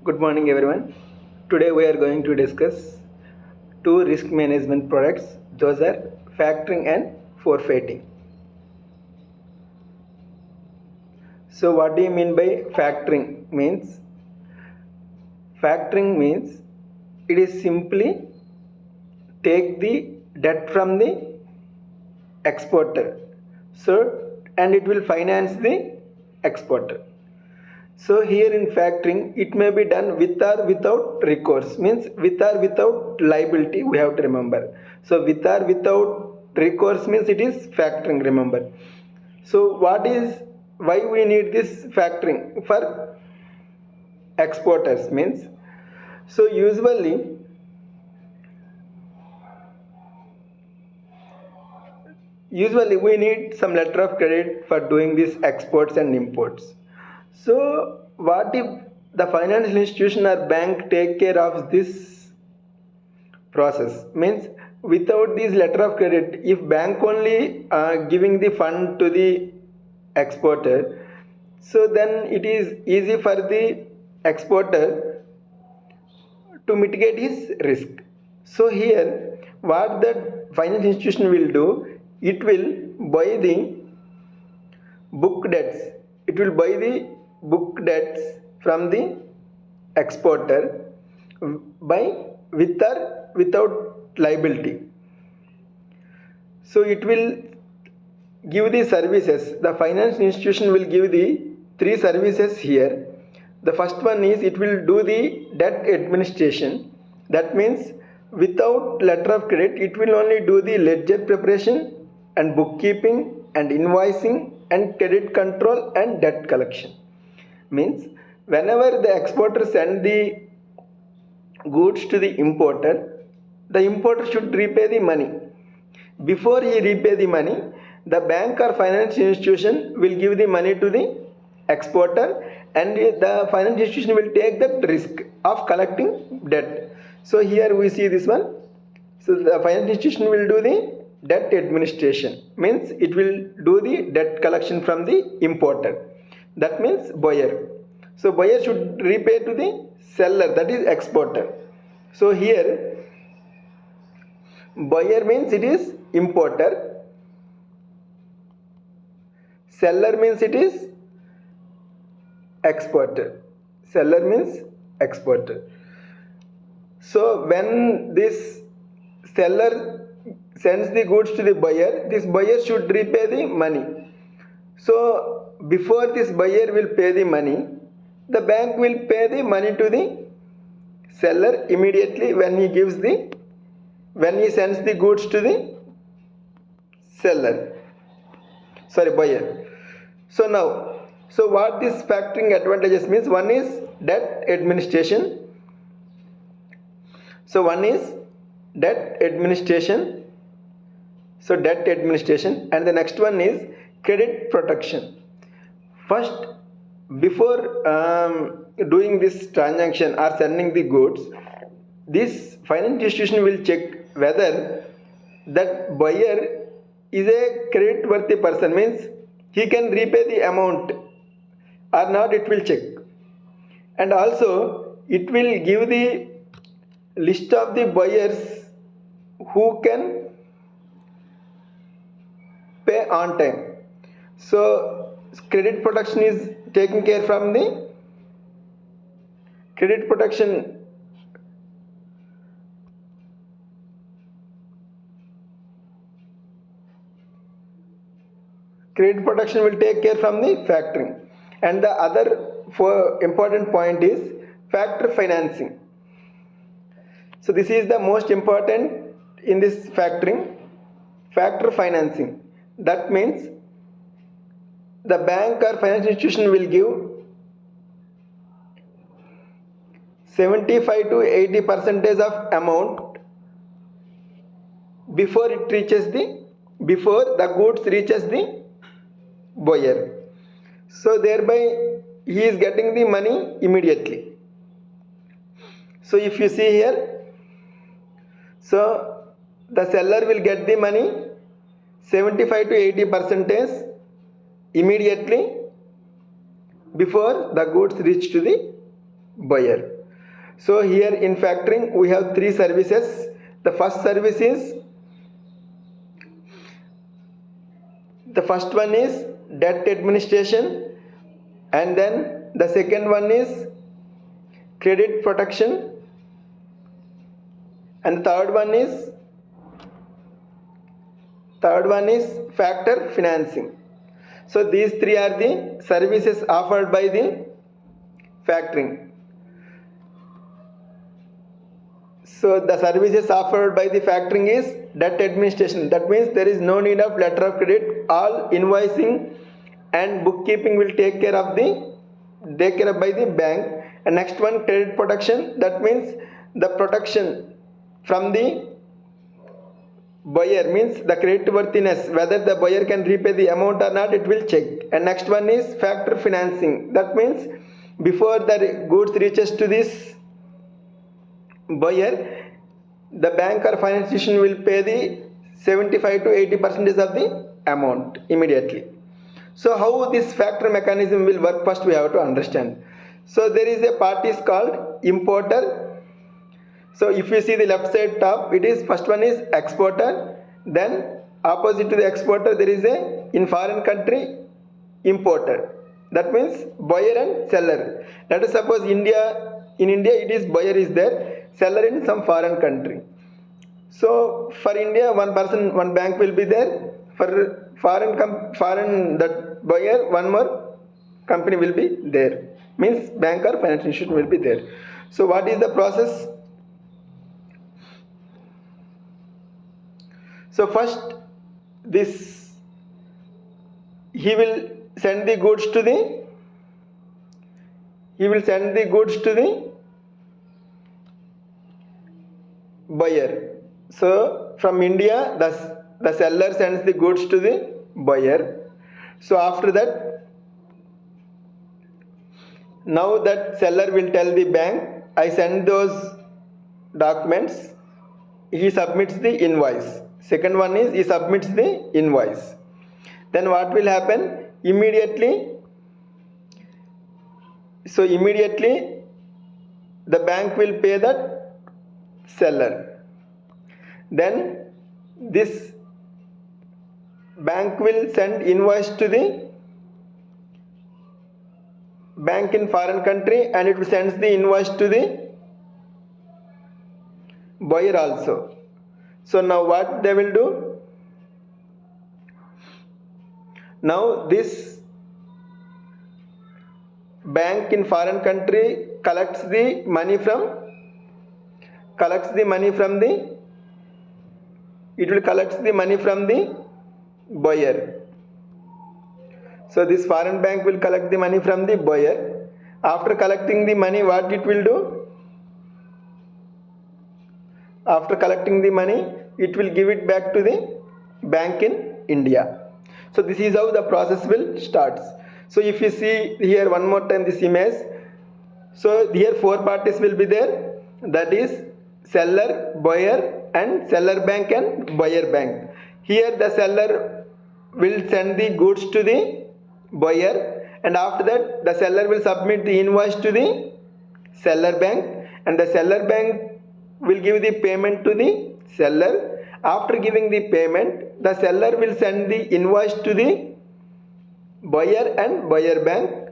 Good morning, everyone. Today we are going to discuss two risk management products. Those are factoring and forfaiting. So, what do you mean by factoring? Factoring means it is simply take the debt from the exporter. And it will finance the exporter. So here in factoring, it may be done with or without recourse, means with or without liability, we have to remember. So with or without recourse means it is factoring, remember. So why we need this factoring for exporters means, so usually we need some letter of credit for doing these exports and imports. So what if the financial institution or bank take care of this process? Means without this letter of credit, if bank only giving the fund to the exporter, so then it is easy for the exporter to mitigate his risk. So here what the financial institution will do, it will buy the book debts. It will buy the book debts from the exporter by with or without liability. So it will give the services. The financial institution will give the three services here. The first one is it will do the debt administration. That means without letter of credit, it will only do the ledger preparation and bookkeeping and invoicing and credit control and debt collection. Means whenever the exporter send the goods to the importer should repay the money. Before he repay the money, the bank or financial institution will give the money to the exporter, and the financial institution will take the risk of collecting debt. So here we see this one. So the financial institution will do the debt administration, means it will do the debt collection from the importer. That means buyer. So buyer should repay to the seller, that is exporter. So here buyer means it is importer, seller means it is exporter. Seller means exporter. So when this seller sends the goods to the buyer, this buyer should repay the money. So before this buyer will pay the money, the bank will pay the money to the seller immediately when he sends the goods to the buyer. So what this factoring advantages means, one is debt administration. So debt administration, and the next one is credit protection. First, before doing this transaction or sending the goods, this financial institution will check whether that buyer is a credit worthy person, means he can repay the amount or not, it will check. And also it will give the list of the buyers who can pay on time. So credit protection is taken care from the credit protection. Credit protection will take care from the factoring. And the other important point is factor financing. So this is the most important in this factoring, factor financing. That means the bank or financial institution will give 75 to 80% of amount before the goods reaches the buyer. So thereby he is getting the money immediately. So if you see here, so the seller will get the money 75 to 80% immediately before the goods reach to the buyer. So here in factoring we have three services. The first service is, the first one is debt administration, and then the second one is credit protection, and third one is factor financing. So these three are the services offered by the factoring. So the services offered by the factoring is debt administration. That means there is no need of letter of credit. All invoicing and bookkeeping will take care of by the bank. And next one, credit protection. That means the protection from the buyer, means the credit worthiness, whether the buyer can repay the amount or not, it will check. And next one is factor financing. That means before the goods reaches to this buyer, the bank or financial institution will pay the 75 to 80% of the amount immediately. So how this factor mechanism will work, first we have to understand. So there is a party called importer. So if you see the left side top, it is, first one is exporter, then opposite to the exporter there is a, in foreign country, importer. That means buyer and seller. Let us suppose in India it is buyer is there, seller in some foreign country. So for India, one bank will be there. For foreign that buyer, one more company will be there. Means bank or financial institution will be there. So what is the process? So first, he will send the goods to the buyer. So from India, the seller sends the goods to the buyer. So after that, now that seller will tell the bank, I send those documents. He submits the invoice. Second one is he submits the invoice. Then what will happen? Immediately the bank will pay that seller. Then this bank will send invoice to the bank in foreign country, and it sends the invoice to the buyer also. So now what they will do? Now this bank in foreign country collects the money from the buyer. So this foreign bank will collect the money from the buyer. After collecting the money, what it will do? After collecting the money, it will give it back to the bank in India. So this is how the process will start. So if you see here one more time this image, so here four parties will be there, that is seller, buyer, and seller bank and buyer bank. Here the seller will send the goods to the buyer, and after that the seller will submit the invoice to the seller bank, and the seller bank will give the payment to the seller. After giving the payment, the seller will send the invoice to the buyer and buyer bank.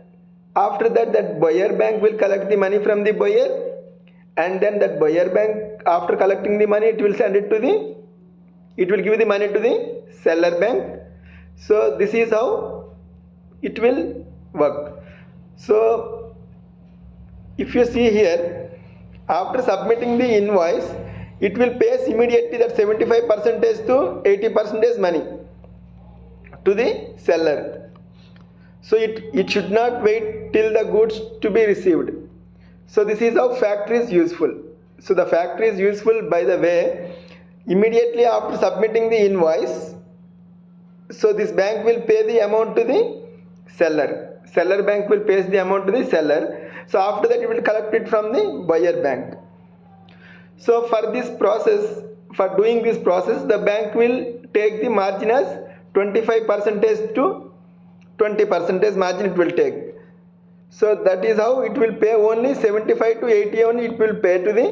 After that, that buyer bank will collect the money from the buyer, and then that buyer bank, after collecting the money, it will give the money to the seller bank. So this is how it will work. So if you see here, after submitting the invoice, it will pay immediately that 75% to 80% money to the seller. So it should not wait till the goods to be received. So this is how factory is useful. So the factory is useful by the way, immediately after submitting the invoice, so this bank will pay the amount to the seller. Seller bank will pay the amount to the seller. So after that it will collect it from the buyer bank. So for doing this process, the bank will take the margin as 25% to 20% margin it will take. So that is how it will pay only 75 to 80 only it will pay to the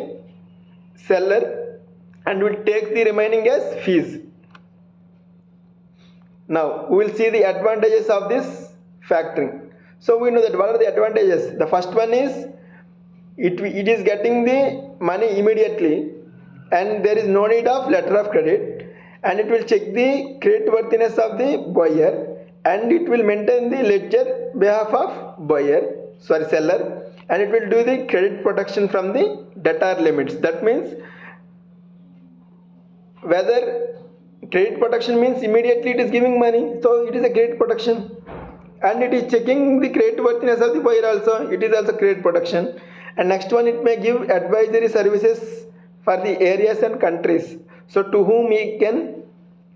seller and will take the remaining as fees. Now we will see the advantages of this factoring. So we know that what are the advantages. The first one is it is getting the money immediately and there is no need of letter of credit, and it will check the credit worthiness of the buyer and it will maintain the ledger behalf of seller, and it will do the credit protection from the debtor limits. That means whether credit protection means immediately it is giving money, so it is a credit protection, and it is checking the credit worthiness of the buyer also, it is also credit protection. And next one, it may give advisory services for the areas and countries, so to whom he can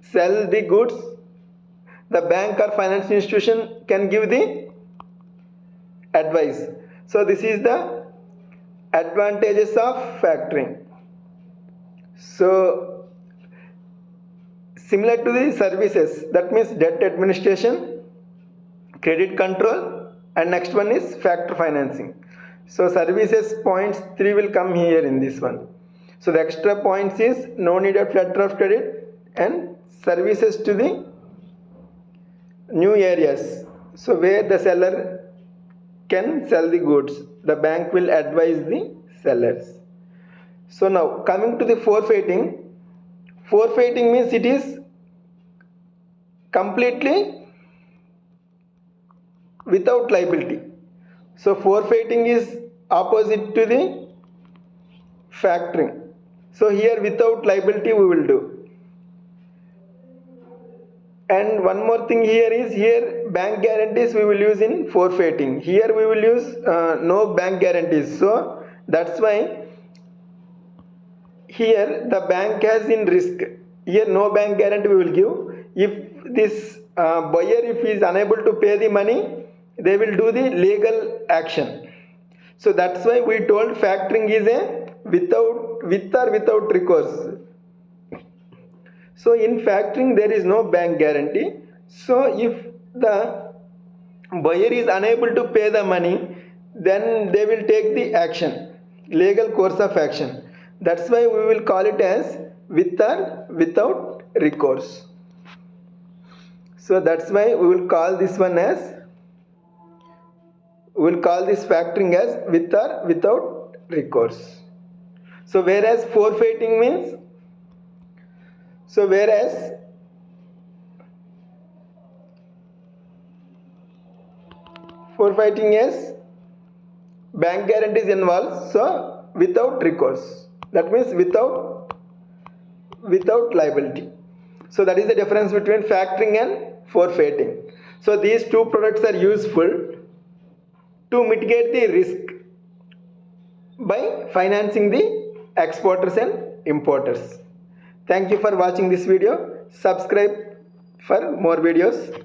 sell the goods, the bank or financial institution can give the advice. So this is the advantages of factoring. So similar to the services, that means debt administration, credit control, and next one is factor financing. So services points 3 will come here in this one. So the extra points is no need of letter of credit and services to the new areas, so where the seller can sell the goods, the bank will advise the sellers. So now coming to the forfaiting. Forfaiting means it is completely without liability. So forfaiting is opposite to the factoring. So here without liability we will do. And one more thing here is, here bank guarantees we will use in forfaiting. Here we will use no bank guarantees. So that's why here the bank has in risk. Here no bank guarantee we will give. If this buyer, if he is unable to pay the money, they will do the legal action. So that's why we told factoring is a with or without recourse. So in factoring there is no bank guarantee. So if the buyer is unable to pay the money, then they will take the action, legal course of action. That's why we will call it as with or without recourse. So that's why we will call this one as, we will call this factoring as with or without recourse. So whereas forfaiting means, so whereas forfaiting is bank guarantees involved, so without recourse, that means without liability. So that is the difference between factoring and forfaiting. So these two products are useful to mitigate the risk by financing the exporters and importers. Thank you for watching this video. Subscribe for more videos.